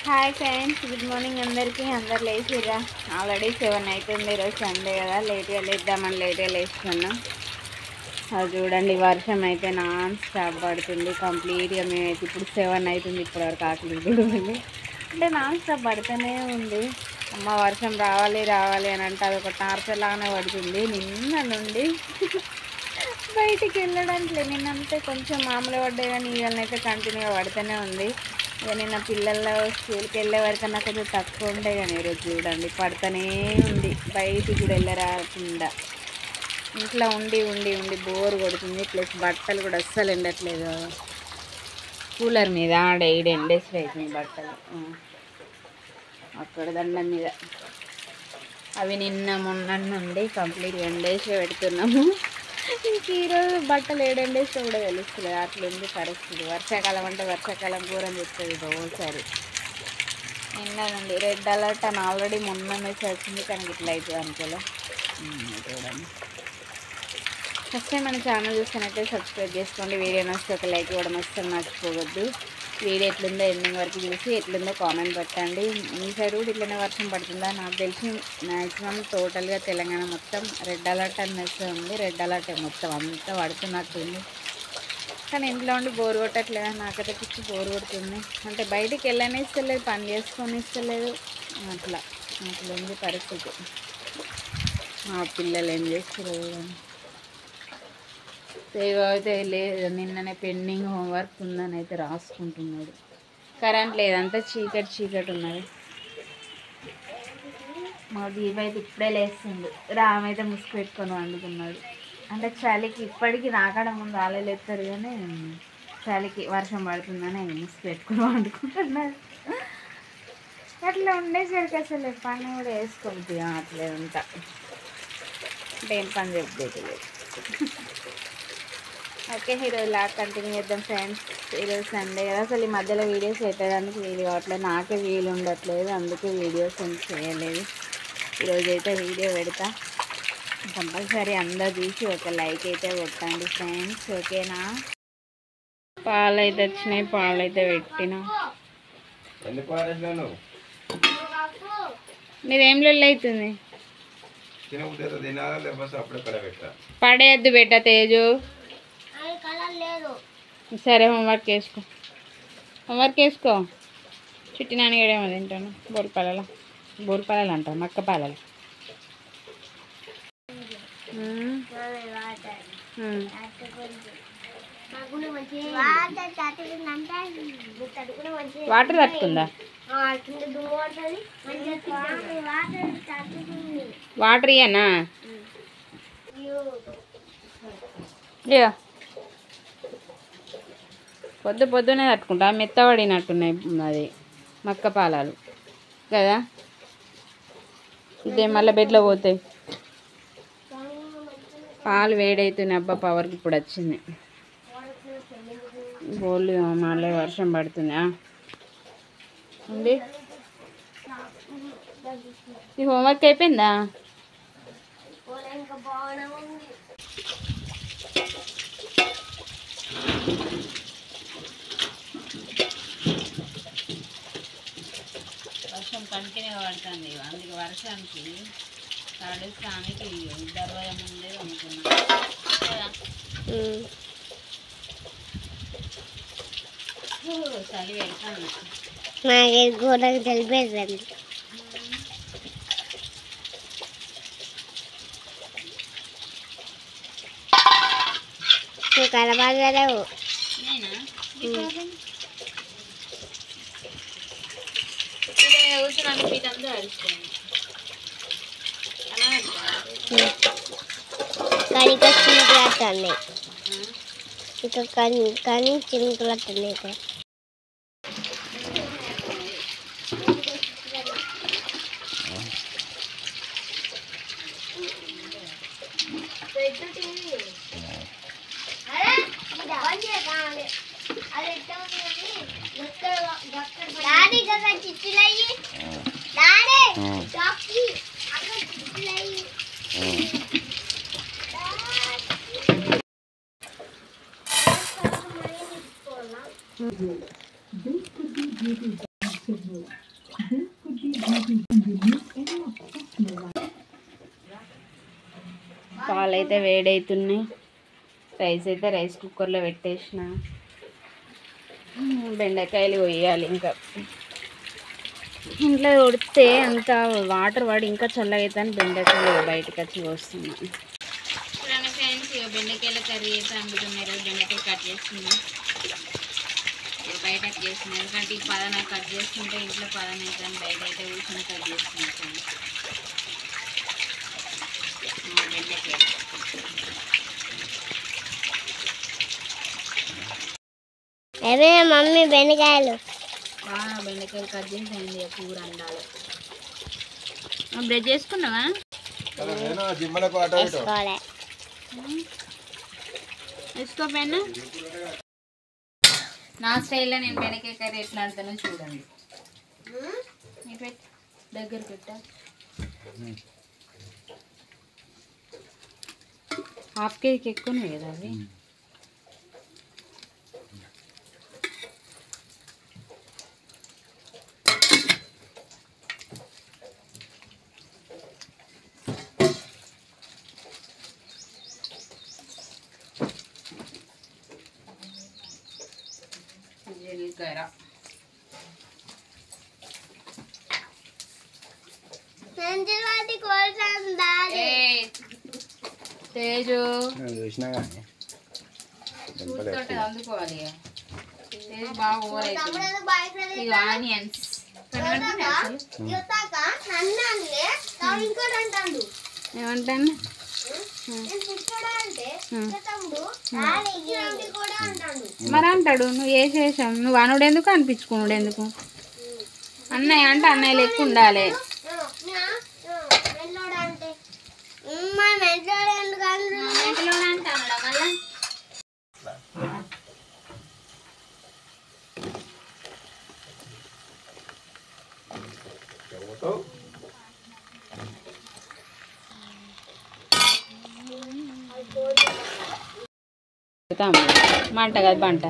Hi friends, good morning అందరికీ. అందరు లేచిర్రా? Already 7 అవుతుంది. ఈరోజు సండే కదా, లేట్గా లేస్తున్నాం. అది చూడండి, వర్షం అయితే నాన్ స్టాప్ పడుతుంది కంప్లీట్గా. మేమైతే ఇప్పుడు 7 అవుతుంది, ఇప్పటివరకు ఆకలి చూడండి. అంటే నాన్ స్టాప్ పడుతూనే ఉంది. అమ్మ వర్షం రావాలి అని అంటే అదొక టార్చర్ లాగానే పడుతుంది నిన్న నుండి. బయటికి వెళ్ళడానికి లేదు. నిన్నంటే కొంచెం మామూలు పడ్డాయి, కానీ ఇవాళనైతే కంటిన్యూగా పడుతూనే ఉంది. ఇక నిన్న పిల్లల స్కూల్కి వెళ్ళే వరకన్నా కొంచెం తక్కువ ఉండే, కానీ ఈరోజు చూడండి పడుతూనే ఉంది. బయటికి కూడా వెళ్ళరాకుండా ఇంట్లో ఉండి ఉండి ఉండి బోర్ కొడుతుంది. ప్లస్ బట్టలు కూడా అస్సలు ఎండట్లేదు. కూలర్ మీద ఆడ ఎండేసి అవుతుంది బట్టలు, అక్కడ దండం మీద. అవి నిన్న మొన్న నుండి కంప్లీట్గా ఎండేసి పెడుతున్నాము. ఇంక ఈరోజు బట్టలు ఏడెండేస్తే కూడా తెలుస్తుంది. అట్లుంది పరిస్థితి. వర్షాకాలం అంటే వర్షాకాలం ఘోరం చెప్తుంది ఒకసారి. నిన్న నుండి రెడ్ అలర్ట్ అని ఆల్రెడీ మొన్న మెసేజ్ వచ్చింది, కానీ ఇట్లా అవుతుంది అనుకోలే. చూడండి, ఫస్ట్ టైం మన ఛానల్ చూస్తున్నట్టే సబ్స్క్రైబ్ చేసుకోండి. వీడియో నచ్చితే ఒక లైక్ ఇవ్వడం అస్సలు మర్చిపోవద్దు. వీడియో ఎట్లుందో ఎండింగ్ వరకు చూసి ఎట్లుందో కామెంట్ పెట్టండి. మీ సైడ్ కూడా ఇట్లనే వర్షం పడుతుందా? నాకు తెలిసి మ్యాక్సిమం టోటల్గా తెలంగాణ మొత్తం రెడ్ అలర్ట్ అని మెసేజ్ ఉంది. రెడ్ అలర్ట్ మొత్తం అంతా పడుతున్నట్టుంది. కానీ ఇంట్లో ఉండి బోర్ కొట్టట్లేదు. నాకైతే పిచ్చి బోర్ కొడుతుంది. అంటే బయటికి వెళ్ళనిస్తలేదు, పని చేసుకొని ఇస్తలేదు. అట్లుంది పరిస్థితి. మా పిల్లలు ఏం చేస్తారు అయితే లేదు. నిన్ననే పెండింగ్ హోంవర్క్ ఉందని అయితే రాసుకుంటున్నాడు. కరెంట్ లేదంతా చీకటి ఉన్నది. మా దీప అయితే ఇప్పుడే లేస్తుంది. రామైతే ముసుగు పెట్టుకొని వండుకున్నాడు. అంటే చలికి ఇప్పటికీ నాకడ ముందు ఆలేస్తారు, కానీ చలికి వర్షం పడుతుందని ముసుగు పెట్టుకొని వండుకుంటున్నాడు. అట్లా ఉండేసరికి అసలు పని కూడా వేసుకోవద్దు. అట్లేదంతా అంటే ఏం పని చెప్పలేదు. ఓకే, ఈరోజు లాగా కంటిన్యూ చేద్దాం ఫ్రెండ్స్. ఈరోజు సండే కదా, అసలు ఈ మధ్యలో వీడియోస్ పెట్టడానికి వీలు కావట్లేదు. నాకే వీలు ఉండట్లేదు, అందుకే వీడియోస్ ఏం చేయలేదు. ఈరోజు అయితే వీడియో పెడతా. కంపల్సరీ అందరు చూసి ఒక లైక్ అయితే కొట్టండి ఫ్రెండ్స్, ఓకేనా? పాలు అయితే వచ్చినాయి, పాలు అయితే పెట్టినా. మీదేం లొల్లి అవుతుంది? పడేయద్దు బెట్ట తేజు. సరే, హోంవర్క్ వేసుకో. చిట్టి నాన్నగడేమో తింటాను. బోరుపాలలు అంటారు, మక్క పాలలు. వాటర్ తట్టుకుందా? వాటర్ ఇయ్యనా? పొద్దునే తట్టుకుంటా. మెత్తబడినట్టున్నాయి అది మక్క పాలాలు కదా. ఇదే మళ్ళీ బెడ్లో పోతాయి. పాలు వేడవుతున్నాయి. అబ్బా, పవర్కి ఇప్పుడు వచ్చింది. బోళ్ళు మళ్ళీ వర్షం పడుతుందా ఉంది. ఈ హోంవర్క్ అయిపోయిందా? వర్షం కంటిన్యూగా పడుతుంది. అందుకే వర్షానికి తడుస్తానికి దర్వాజా ముందే అనుకున్నా కదా. చలి పెడతాను. నాకే ఘోరంగా చలిపోయిందండి. నువ్వు కనబడలేవు. కనిక చినుకులు వస్తున్నాయి. ఇక కానీ చినుకులు వస్తున్నాయి. ఇక్కడ పాలైతే వేడవుతున్నాయి. రైస్ అయితే రైస్ కుక్కర్లో పెట్టేసిన. బెండకాయలు కొయ్యాలి. ఇంకా ఇంట్లో ఉడితే అంత వాటర్ పడి ఇంకా చల్లగా అయితే అని బెండకాయలు బయటకు వచ్చి వస్తున్నాయి. చూడండి ఫ్రెండ్స్, ఇక బెండకాయల కర్రీ అయితే అందుకున్నారు. బెండకాయలు కట్ చేస్తున్నాం. ఇక బయటకు చేస్తున్నాం. ఎందుకంటే ఈ పదన కట్ చేసుకుంటే ఇంట్లో పదన అయితే అని బయట అయితే కూర్చొని కట్ చేస్తున్నాం ఫ్రెండ్స్. బెండకాయలు అవే మమ్మీ బెండకాయలు. బెండకాయలు కట్ చేసేయండి. కూర అండాలి. బ్రెడ్ చేసుకున్నావా? వేసుకోపోయినా నా స్టైల్లో నేను బెండకాయ కర్రీ ఎట్లా అంటానో చూడండి. దగ్గర పెట్టా. హాఫ్ కేజీకి ఎక్కువనే కదా అవి. జీలకర్ర, తేజు చూస్తుంటే అందుకోవాలి. తేజు బాగా ఓవర్ అవుతుంది. ఇక ఆనియన్స్ ఏమంటాను మరి అంటాడు. నువ్వు వేసేసావు. నువ్వు అనుడు ఎందుకు అనిపించుకున్నాడు ఎందుకు? అన్నయ్య అంటే అన్నయ్య లెక్క ఉండాలి. మంట కదా పంట.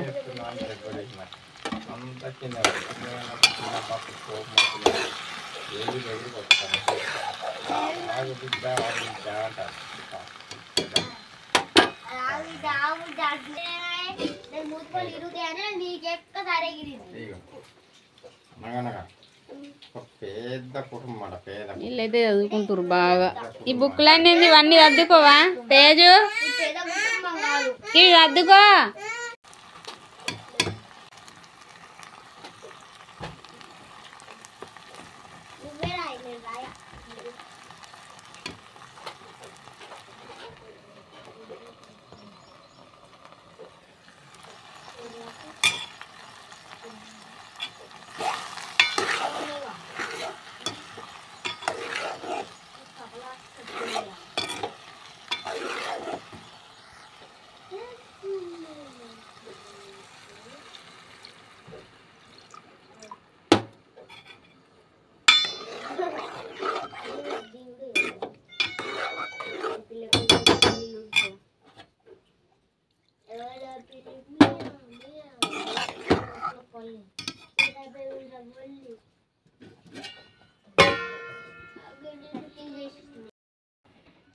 వీళ్ళైతే చదువుకుంటారు బాగా. ఈ బుక్లన్నీ ఇవన్నీ చదువుకోవా తేజు? ఇవి చదువుకో.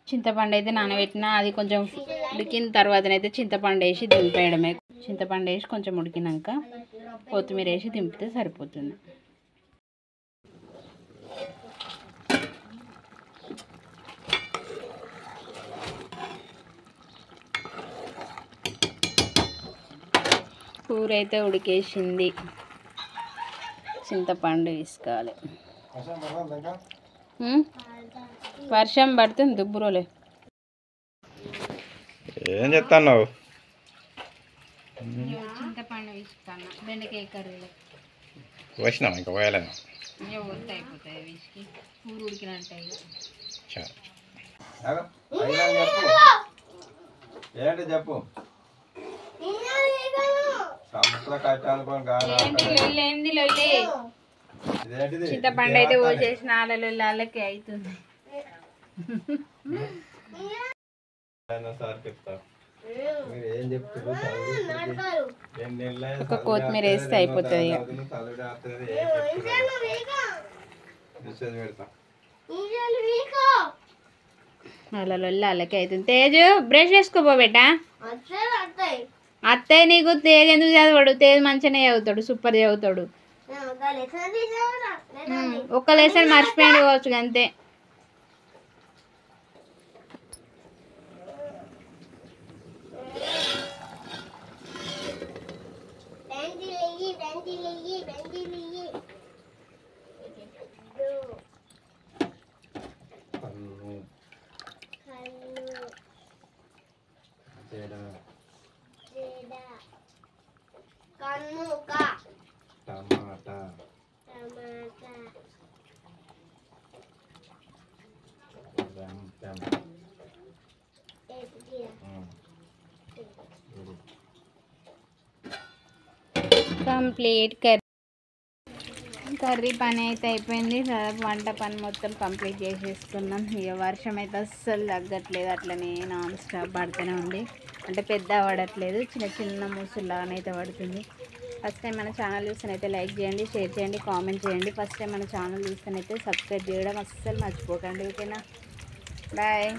చింతపండు అయితే నానబెట్టిన. అది కొంచెం ఉడికిన తర్వాతనైతే చింతపండు వేసి దింపేయడమే. చింతపండు వేసి కొంచెం ఉడికినాక కొత్తిమీర వేసి దింపితే సరిపోతుంది. కూర అయితే ఉడికేసింది. చింతపండు వేసుకోవాలి. వర్షం పడుతుంది. దుబ్బురోలే ఏం చెప్తాను? చింతపండు వేసుకున్నా బెండకాయ కర్రీలో. వేసినాం ఇంకా పోయలేను. వస్తే అయిపోతాయి వీసికి. కూర ఉడికినట్టే. ఏంటి చెప్పు. చింతపండు అయితే పోసేసిన ఆలకి అవుతుంది. మీరు ఏం చెప్తారు చదువు రెండు నెలలే ఒక కొత్తిమీర వేస్తే అయిపోతుంది ఇక. చదువు రాత్రి ఏం చెప్తారు పెడతా అలా వాళ్ళకి అవుతుంది. తేజు బ్రష్ చేసుకోపో బేటా. అత్తయ్య నీకు తేజ్ ఎందుకు చదవడు? తేజ్ మంచిగానే చదువుతాడు, సూపర్ చదువుతాడు. ఒక్క లెసన్ మర్చిపోయాడు కావచ్చు అంతే. పన్ను టమాటా కంప్లీట్ కర్రీ పని అయితే అయిపోయింది. దాదాపు వంట పని మొత్తం కంప్లీట్ చేసేసుకున్నాం. ఇక వర్షం అయితే అస్సలు తగ్గట్లేదు, అట్లనే నాన్ స్టాప్ పడుతూనే ఉంది. అంటే పెద్ద పడట్లేదు, చిన్న చిన్న మూసుల్లాగానే అయితే పడుతుంది. ఫస్ట్ టైం మన ఛానల్ చూస్తేనైతే లైక్ చేయండి, షేర్ చేయండి, కామెంట్ చేయండి. ఫస్ట్ టైం మన ఛానల్ చూస్తేనైతే సబ్స్క్రైబ్ చేయడం అస్సలు మర్చిపోకండి. ఓకేనా? బాయ్.